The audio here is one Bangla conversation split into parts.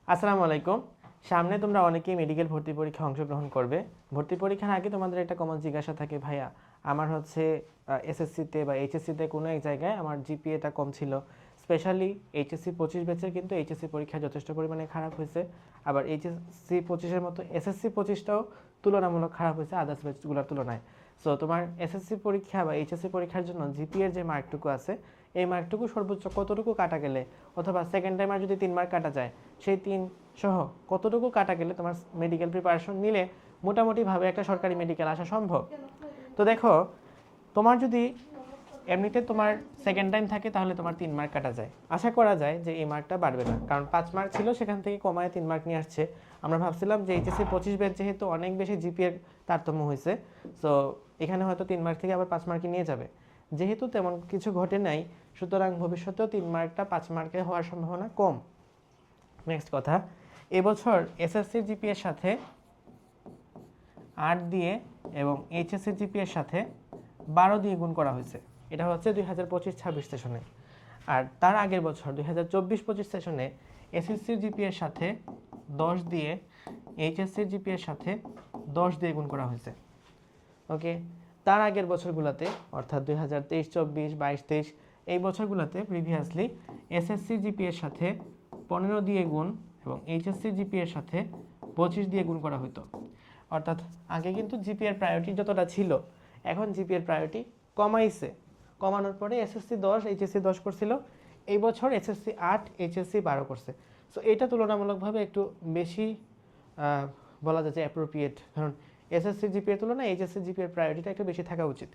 আসসালামু আলাইকুম। সামনে তোমরা অনেকেই মেডিকেল ভর্তি পরীক্ষায় অংশগ্রহণ করবে। ভর্তি পরীক্ষার আগে তোমাদের একটা কমন জিজ্ঞাসা থাকে, ভাইয়া আমার হচ্ছে এসএসসিতে বা এইচএসসিতে কোনো এক জায়গায় আমার জিপিএটা কম ছিল। স্পেশালি এইচএসসি 25 ব্যাচের কিন্তু এইচএসসি পরীক্ষা যথেষ্ট পরিমাণে খারাপ হয়েছে। আবার এইচএসসি 25-এর মতো এসএসসি 25টাও তুলনামূলক খারাপ হয়েছে আদার্স ব্যাচগুলোর তুলনায়। সো তোমার এসএসসি পরীক্ষা বা এইচএসসি পরীক্ষার জন্য জিপিএর যে মার্কটুকু আছে, এই মার্কটুকু সর্বোচ্চ কতটুকু কাটা গেলে, অথবা সেকেন্ড টাইম আর যদি 3 মার্ক কাটা যায়, সেই 3 সহ কতটুকু কাটা গেলে তোমার মেডিকেল প্রিপারেশন নিলে মোটামুটিভাবে একটা সরকারি মেডিকেল আসা সম্ভব। তো দেখো, তোমার যদি এমনিতে তোমার সেকেন্ড টাইম থাকে তাহলে তোমার 3 মার্ক কাটা যায়। আশা করা যায় যে এই মার্কটা বাড়বে না, কারণ 5 মার্ক ছিল সেখান থেকে কমায় 3 মার্ক নিয়ে আসছে। আমরা ভাবছিলাম যে এইচএসসি 25 ব্যাচ যেহেতু অনেক বেশি জিপিএর তারতম্য হয়েছে, সো এখানে হয়তো 3 মার্ক থেকে আবার 5 মার্কে নিয়ে যাবে। যেহেতু তেমন কিছু ঘটে নাই, সুতরাং ভবিষ্যতেও 3 মার্কটা 5 মার্কে হওয়ার সম্ভাবনা কম। নেক্সট কথা, এবছর এসএসসির জিপিএর সাথে 8 দিয়ে এবং এইচএসসির জিপিএর সাথে 12 দিয়ে গুণ করা হয়েছে। এটা হচ্ছে 2025-26 সেশনে। আর তার আগের বছর 2024-25 সেশনে এসএসসির জিপিএর সাথে 10 দিয়ে, এইচএসসির জিপিএর সাথে 10 দিয়ে গুণ করা হয়েছে। ওকে, তার আগের বছরগুলোতে অর্থাৎ 2023-24, 22-23 এই বছরগুলোতে প্রিভিয়াসলি এসএসসি জিপিএর সাথে 15 দিয়ে গুণ এবং এইচএসসি জিপিএর সাথে 25 দিয়ে গুণ করা হতো। অর্থাৎ আগে কিন্তু জিপিএর প্রায়োরিটি যতটা ছিল, এখন জিপিএর প্রায়োরিটি কমাইছে। কমানোর পরে এসএসসি 10, এইচএসসি 10 করছিল, এই বছর এসএসসি 8, এইচএসসি 12 করছে। সো এটা তুলনামূলকভাবে একটু বেশি বলা যায় যে অ্যাপ্রোপ্রিয়েট, কারণ এসএসসি জিপিএর তুলনায় এইচএসসি জিপিএর প্রায়োরিটিটা একটু বেশি থাকা উচিত।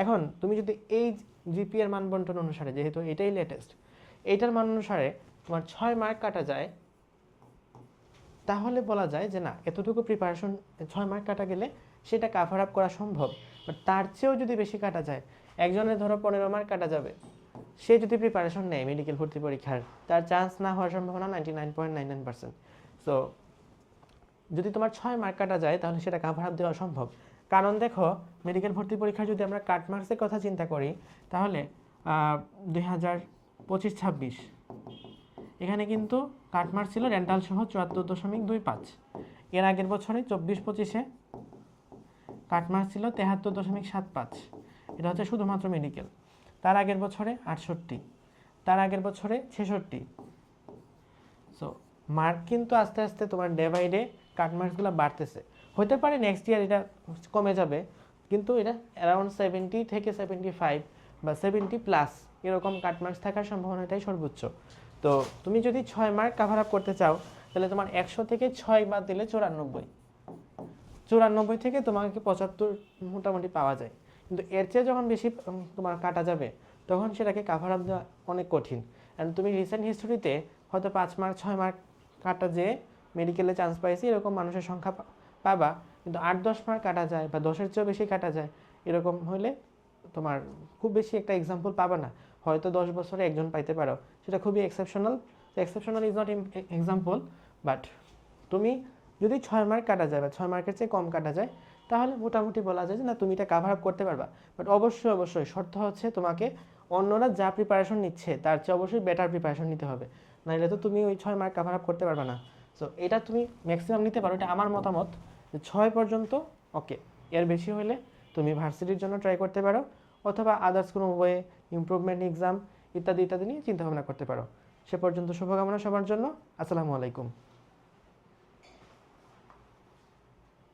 এখন তুমি যদি এই জিপিএর মান বন্টন অনুসারে, যেহেতু এটাই লেটেস্ট, এইটার মান অনুসারে তোমার 6 মার্ক কাটা যায়, তাহলে বলা যায় যে না, এতটুকু প্রিপারেশন 6 মার্ক কাটা গেলে সেটা কাভার আপ করা সম্ভব। বাট তার চেয়েও যদি বেশি কাটা যায়, একজনের ধরো 15 মার্ক কাটা যাবে, সে যদি প্রিপারেশন নেয় মেডিকেল ভর্তি পরীক্ষার, তার চান্স না হওয়ার সম্ভাবনা 99.99%। সো যদি তোমার 6 মার্ক কাটা যায় তাহলে সেটা কাভার আপ দেওয়া সম্ভব। কারণ দেখো, মেডিকেল ভর্তি পরীক্ষার যদি আমরা কাট মার্কসের কথা চিন্তা করি, তাহলে 2025-26 এখানে কিন্তু কাটমার্ক ছিল রেন্টাল সহ 74.25। এর আগের বছরে 24-25-এ কাটমার্ক ছিল 73.75। এটা হচ্ছে শুধুমাত্র মেডিকেল। তার আগের বছরে 68, তার আগের বছরে 66। সো মার্ক কিন্তু আস্তে আস্তে তোমার ডে বাই ডে কাটমার্কসগুলো বাড়তেছে। হতে পারে নেক্সট ইয়ার এটা কমে যাবে, কিন্তু এটা অ্যারাউন্ড 70 থেকে 75 বা 70+ এরকম কাটমার্কস থাকার সম্ভাবনাটাই সর্বোচ্চ। তো তুমি যদি 6 মার্ক কাভার আপ করতে চাও, তাহলে তোমার 100 থেকে 6 বাদ দিলে 94 থেকে তোমাকে 75 মোটামুটি পাওয়া যায়। কিন্তু এর চেয়ে যখন বেশি তোমার কাটা যাবে, তখন সেটাকে কাভার আপ দেওয়া অনেক কঠিন। অ্যান্ড তুমি রিসেন্ট হিস্টোরিতে হয়তো 5 মার্ক 6 মার্ক কাটা যে মেডিকেলে চান্স পাইছি এরকম মানুষের সংখ্যা পাবা, কিন্তু 8-10 মার্ক কাটা যায় বা 10-এর চেয়েও বেশি কাটা যায়, এরকম হলে তোমার খুব বেশি একটা এক্সাম্পল পাবা না। হয়তো 10 বছরে একজন পাইতে পারো, সেটা খুবই exceptional. Exceptional is not example, but তুমি যদি 6 মার্ক কাটা যায় বা 6 মার্কের চেয়ে কম কাটা যায়, তাহলে মোটামুটি বলা যায় যে না, তুমি এটা কাভার আপ করতে পারবা। বাট অবশ্যই শর্ত হচ্ছে তোমাকে অন্যরা যা প্রিপারেশন নিচ্ছে তার চেয়ে অবশ্যই বেটার প্রিপারেশন নিতে হবে, নাহলে তো তুমি ওই 6 মার্ক কাভার আপ করতে পারবে না। সো এটা তুমি ম্যাক্সিমাম নিতে পারো, এটা আমার মতামত যে 6 পর্যন্ত ওকে। এর বেশি হলে তুমি ভার্সিটির জন্য ট্রাই করতে পারো, অথবা আদার্স কোনো ওয়ে, ইমপ্রুভমেন্ট এক্সাম ইত্যাদি ইত্যাদি নিয়ে চিন্তাভাবনা করতে পারো। সে পর্যন্ত শুভকামনা সবার জন্য। আসসালামু আলাইকুম।